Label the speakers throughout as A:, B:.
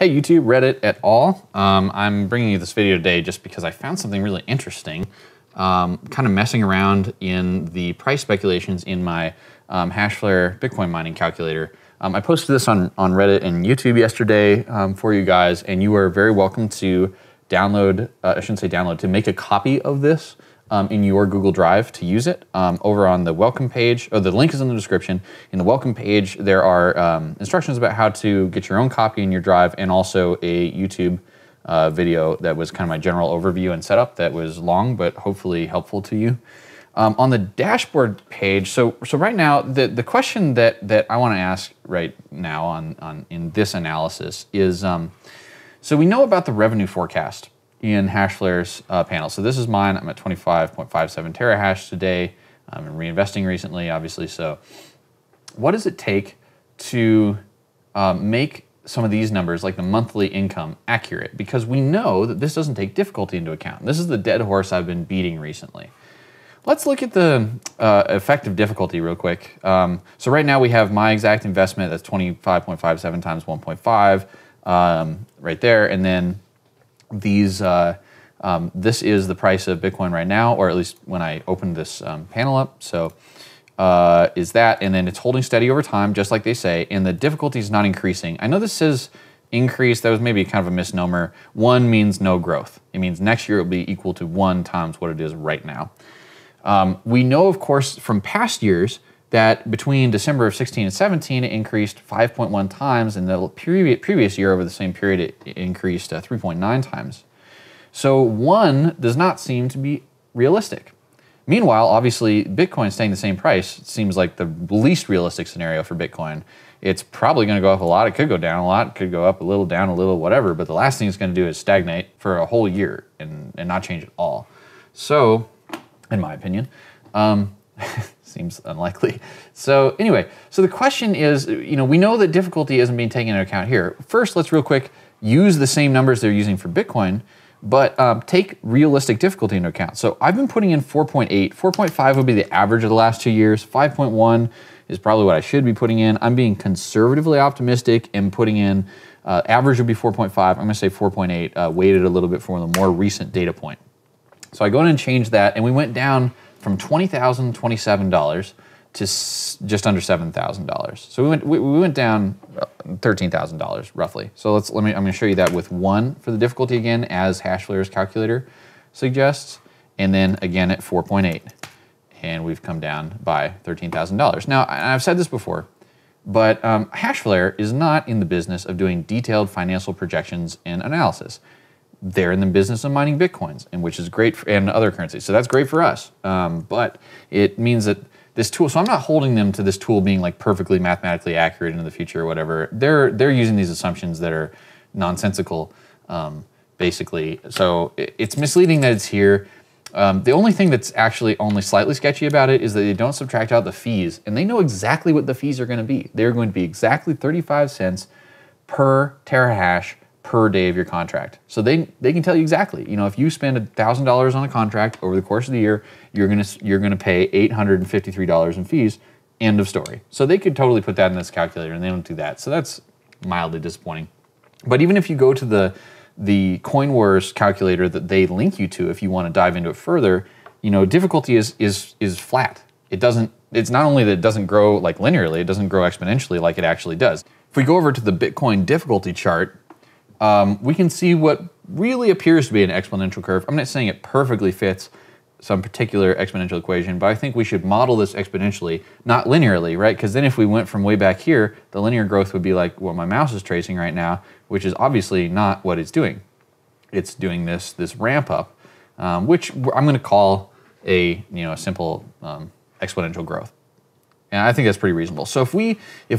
A: Hey YouTube, Reddit et al. I'm bringing you this video today just because I found something really interesting, kind of messing around in the price speculations in my Hashflare Bitcoin mining calculator. I posted this on Reddit and YouTube yesterday for you guys, and you are very welcome to download, I shouldn't say download, to make a copy of this in your Google Drive to use it. Over on the welcome page, or the link is in the description. In the welcome page, there are instructions about how to get your own copy in your drive, and also a YouTube video that was kind of my general overview and setup that was long, but hopefully helpful to you. On the dashboard page, so right now, the question that I want to ask right now in this analysis is, so we know about the revenue forecast in Hashflare's panel. So this is mine. I'm at 25.57 terahash today. I'm reinvesting recently, obviously. So what does it take to make some of these numbers, like the monthly income, accurate? Because we know that this doesn't take difficulty into account. This is the dead horse I've been beating recently. Let's look at the effective difficulty real quick. So right now we have my exact investment. That's 25.57 times 1.5 right there. And then these, this is the price of Bitcoin right now, or at least when I opened this panel up. So is that, and then it's holding steady over time, just like they say, and the difficulty is not increasing. I know this says increase. That was maybe kind of a misnomer. 1 means no growth. It means next year it will be equal to 1 times what it is right now. We know, of course, from past years that between December of 16 and 17, it increased 5.1 times, and the previous year over the same period, it increased 3.9 times. So 1 does not seem to be realistic. Meanwhile, obviously, Bitcoin staying the same price seems like the least realistic scenario for Bitcoin. It's probably going to go up a lot. It could go down a lot. It could go up a little, down a little, whatever. But the last thing it's going to do is stagnate for a whole year and not change at all. So, in my opinion, seems unlikely. So anyway, so the question is, we know that difficulty isn't being taken into account here. First, let's real quick use the same numbers they're using for Bitcoin, but take realistic difficulty into account. So I've been putting in 4.8. 4.5 would be the average of the last 2 years. 5.1 is probably what I should be putting in. I'm being conservatively optimistic and putting in, average would be 4.5. I'm gonna say 4.8, weighted a little bit for the more recent data point. So I go in and change that, and we went down from $20,027 to just under $7,000. So we went down $13,000 roughly. So I'm going to show you that with 1 for the difficulty again, as Hashflare's calculator suggests, and then again at 4.8, and we've come down by $13,000. Now, I've said this before, but Hashflare is not in the business of doing detailed financial projections and analysis. They're in the business of mining Bitcoins, and which is great and other currencies. So that's great for us. But it means that this tool, so I'm not holding them to this tool being like perfectly mathematically accurate in the future or whatever. They're using these assumptions that are nonsensical, basically. So it's misleading that it's here. The only thing that's actually only slightly sketchy about it is that they don't subtract out the fees, and they know exactly what the fees are going to be. They're going to be exactly 35 cents per terahash per day of your contract. So they can tell you exactly, if you spend $1,000 on a contract over the course of the year, you're gonna pay $853 in fees, end of story. So they could totally put that in this calculator, and they don't do that. So that's mildly disappointing. But even if you go to the CoinWars calculator that they link you to, if you want to dive into it further, difficulty is flat. It's not only that it doesn't grow like linearly, it doesn't grow exponentially like it actually does. If we go over to the Bitcoin difficulty chart, we can see what really appears to be an exponential curve. I'm not saying it perfectly fits some particular exponential equation, but I think we should model this exponentially, not linearly, right? Because then if we went from way back here, the linear growth would be like what my mouse is tracing right now, which is obviously not what it's doing. It's doing this ramp up, which I'm going to call a simple exponential growth, and I think that's pretty reasonable. So if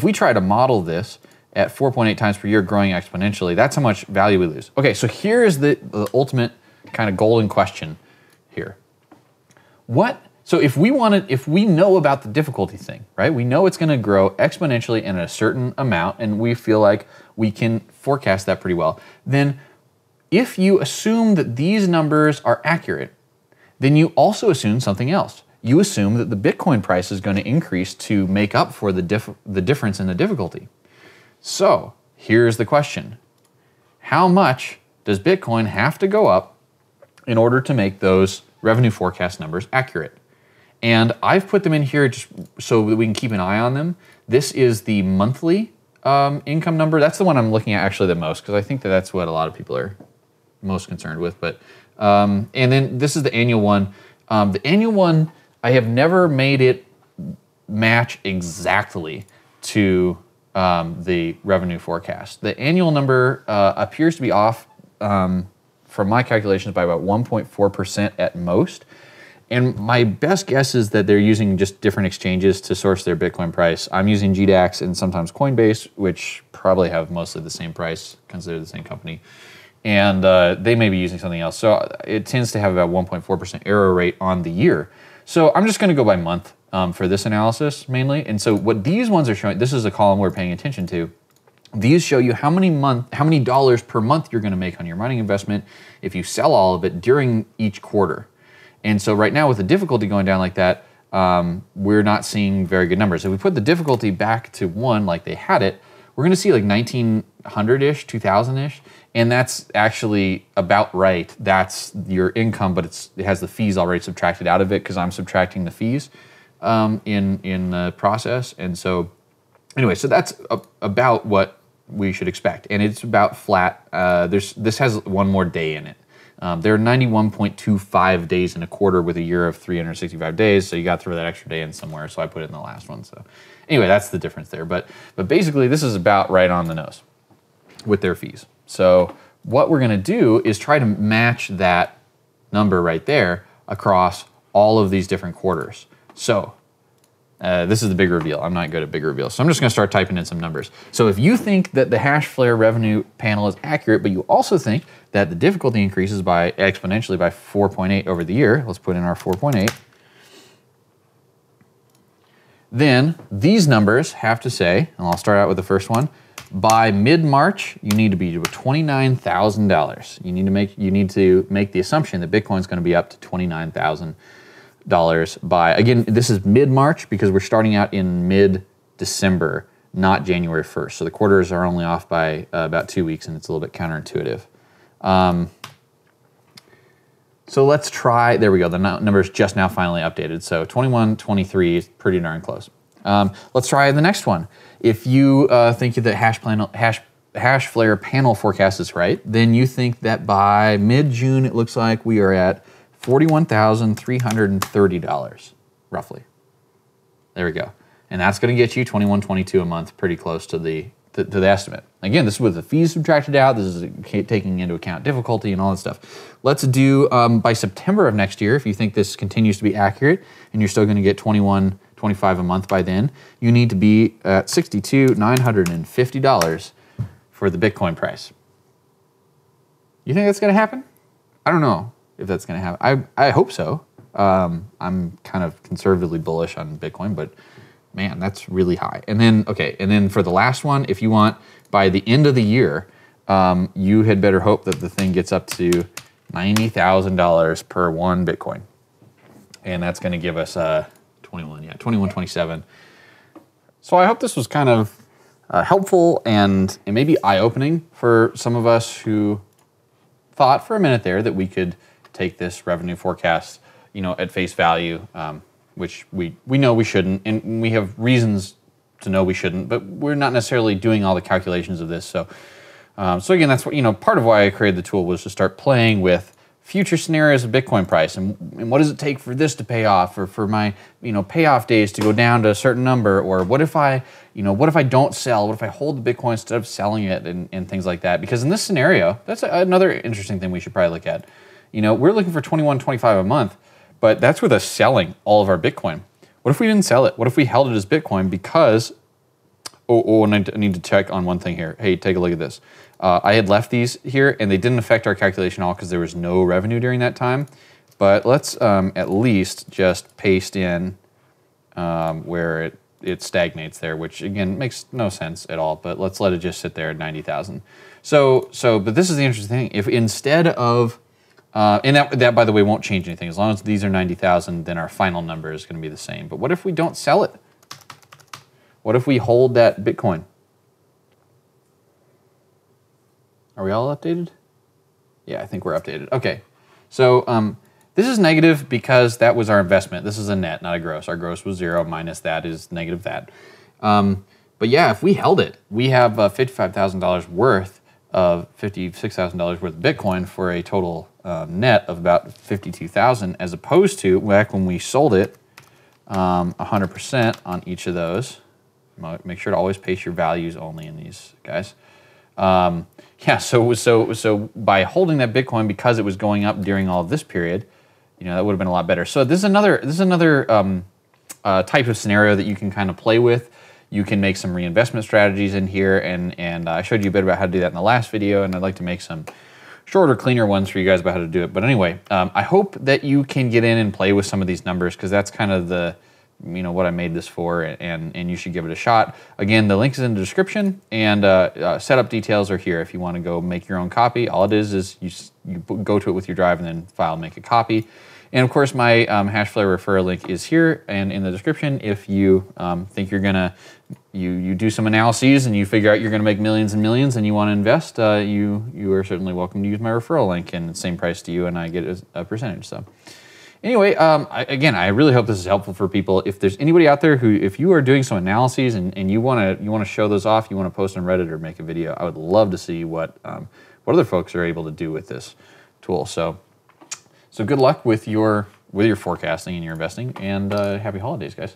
A: we try to model this at 4.8 times per year growing exponentially, that's how much value we lose. Okay, so here is the ultimate kind of golden question here. So if we know about the difficulty thing, right? We know it's gonna grow exponentially in a certain amount, and we feel like we can forecast that pretty well. Then if you assume that these numbers are accurate, then you also assume something else. You assume that the Bitcoin price is gonna increase to make up for the difference in the difficulty. So here's the question. how much does Bitcoin have to go up in order to make those revenue forecast numbers accurate? And I've put them in here just so that we can keep an eye on them. This is the monthly income number. That's the one I'm looking at actually the most, because I think that that's what a lot of people are most concerned with. But and then this is the annual one. The annual one, I have never made it match exactly to the revenue forecast. The annual number appears to be off from my calculations by about 1.4% at most. And my best guess is that they're using just different exchanges to source their Bitcoin price. I'm using GDAX and sometimes Coinbase, which probably have mostly the same price, consider the same company. And they may be using something else. So it tends to have about 1.4% error rate on the year. So I'm just gonna go by month for this analysis mainly. And so what these ones are showing, this is a column we're paying attention to. These show you how many dollars per month you're gonna make on your mining investment if you sell all of it during each quarter. And so right now with the difficulty going down like that, we're not seeing very good numbers. If we put the difficulty back to 1 like they had it, we're gonna see like 1900-ish, 2000-ish, and that's actually about right. That's your income, but it has the fees already subtracted out of it because I'm subtracting the fees in the process. And so anyway, so that's about what we should expect. And it's about flat. This has one more day in it. There are 91.25 days in a quarter with a year of 365 days, so you got to throw that extra day in somewhere, so I put it in the last one. So anyway, that's the difference there. But basically, this is about right on the nose with their fees. So what we're gonna do is try to match that number right there across all of these different quarters. So this is the big reveal. I'm not good at big reveals. So I'm just gonna start typing in some numbers. So if you think that the Hashflare revenue panel is accurate, but you also think that the difficulty increases by exponentially by 4.8 over the year, let's put in our 4.8. Then these numbers have to say, and I'll start out with the first one, by mid-March, you need to be to $29,000. You need to make the assumption that Bitcoin's gonna be up to $29,000 by, again, this is mid-March because we're starting out in mid-December, not January 1st. So the quarters are only off by about 2 weeks, and it's a little bit counterintuitive. So let's try, there we go, the number's just now finally updated. So 2123 is pretty darn close. Let's try the next one. If you think that Hashflare panel forecast is right, then you think that by mid-June, it looks like we are at $41,330, roughly. There we go. And that's gonna get you $21.22 a month, pretty close to the estimate. Again, this is with the fees subtracted out, this is taking into account difficulty and all that stuff. Let's do, by September of next year, if you think this continues to be accurate and you're still gonna get $21.25 a month by then, you need to be at $62,950 for the Bitcoin price. You think that's gonna happen? I don't know if that's gonna happen. I hope so. I'm kind of conservatively bullish on Bitcoin, but man, that's really high. And then, okay, and then for the last one, if you want, by the end of the year, you had better hope that the thing gets up to $90,000 per one Bitcoin. And that's gonna give us 2127. So I hope this was kind of helpful and maybe eye-opening for some of us who thought for a minute there that we could take this revenue forecast, at face value, which we know we shouldn't, and we have reasons to know we shouldn't, but we're not necessarily doing all the calculations of this. So, so again, that's what, part of why I created the tool was to start playing with future scenarios of Bitcoin price and what does it take for this to pay off, or for my, payoff days to go down to a certain number, or what if I don't sell, what if I hold the Bitcoin instead of selling it, and things like that. Because in this scenario, that's another interesting thing we should probably look at. We're looking for $21.25 a month, but that's with us selling all of our Bitcoin. What if we didn't sell it? What if we held it as Bitcoin because, and I need to check on one thing here. Hey, take a look at this. I had left these here and they didn't affect our calculation at all because there was no revenue during that time. But let's at least just paste in where it stagnates there, which again, makes no sense at all, but let's let it just sit there at 90,000. But this is the interesting thing. If instead of, and that by the way won't change anything. As long as these are 90,000, then our final number is gonna be the same. But what if we don't sell it? What if we hold that Bitcoin? Are we all updated? Yeah, I think we're updated. Okay, so this is negative because that was our investment. This is a net, not a gross. Our gross was 0, minus that is negative that. But yeah, if we held it, we have $55,000 worth of $56,000 worth of Bitcoin for a total net of about $52,000, as opposed to back when we sold it 100% on each of those. Make sure to always paste your values only in these, guys. Yeah, so by holding that Bitcoin because it was going up during all of this period, you know, that would have been a lot better. So this is another type of scenario that you can kind of play with. You can make some reinvestment strategies in here, and I showed you a bit about how to do that in the last video, and I'd like to make some shorter, cleaner ones for you guys about how to do it. But anyway, I hope that you can get in and play with some of these numbers, because that's kind of the, you know, what I made this for, and you should give it a shot. Again, the link is in the description, and setup details are here if you want to go make your own copy. All it is you go to it with your drive and then file, make a copy. And of course, my Hashflare referral link is here and in the description. If you think you're gonna, you do some analyses and you figure out you're gonna make millions and millions and you want to invest, you are certainly welcome to use my referral link, and it's the same price to you, and I get a percentage. So anyway, again, I really hope this is helpful for people. If there's anybody out there who, if you are doing some analyses and you wanna show those off, you wanna post on Reddit or make a video, I would love to see what other folks are able to do with this tool. So good luck with your forecasting and your investing, and happy holidays, guys.